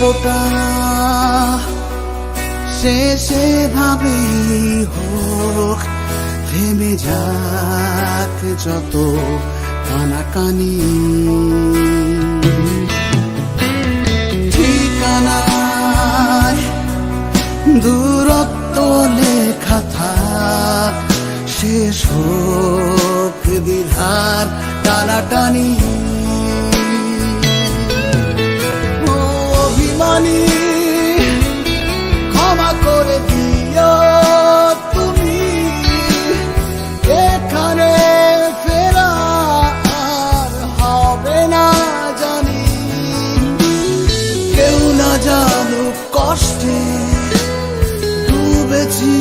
গল্পটা শেষে ভাবেই হোক, থেমে যাক যত কানাকানি। ঠিকানায় দূরত্ব লেখা থাক, শেষ হোক দ্বিধার টানাটানি। অভিমানী ক্ষমা করে দিও তুমি, এখানে ফেরা আর হবে না জানি। কেউ না জানুক কষ্টে ডুবেছি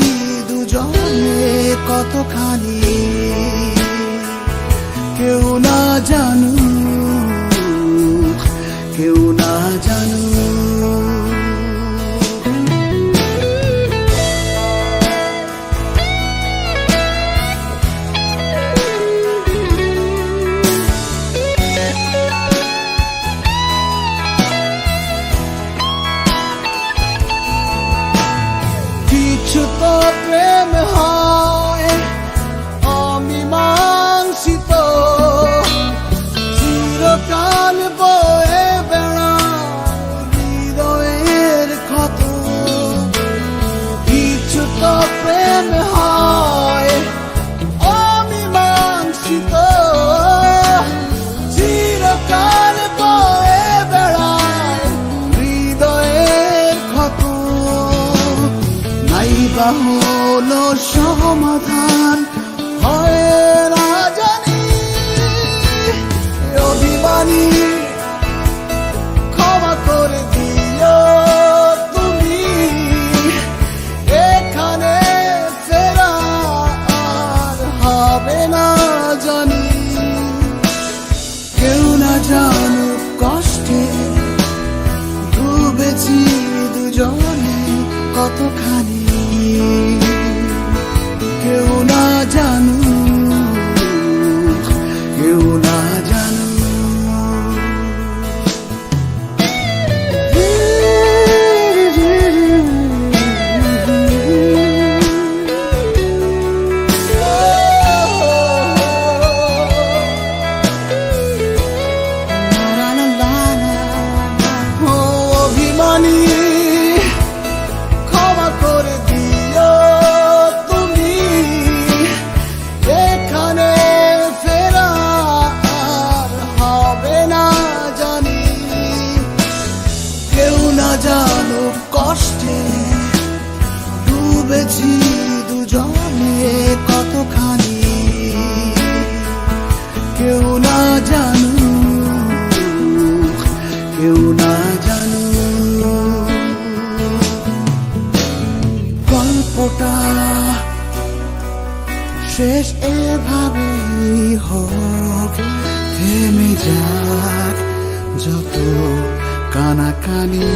দুজনে কতখানি, কেউ না জানুক, কেউ না জানুক। কিছু তো প্রেম হয় অমীমাংসিত, চিরকাল বয়ে বেড়ায় হৃদয়ের ক্ষত। কিছু তো প্রেম হয় অমীমাংসিত, চিরকাল বয়ে বেড়ায় হৃদয়ের ক্ষত। নাইবা হলো সমাধান হয় না জানি, অভিমানী ক্ষমা করে দিও তুমি, এখানে ফেরা আর হবে না জানি। কেউ না জানুক কষ্টে ডুবেছি দুজনে কতখানি, কেউ না জানুক, কেউ না জানুক। অভিমানী ক্ষমা করে দিও তুমি, এখানে ফেরা আর হবে না জানি। কেউ না জানুক কষ্টে ডুবেছি দুজনে কতখানি, কেউ না জানুক, কেউ না জানুক। গল্পটা শেষ এভাবেই হোক, থেমে যাক যত কানাকানি।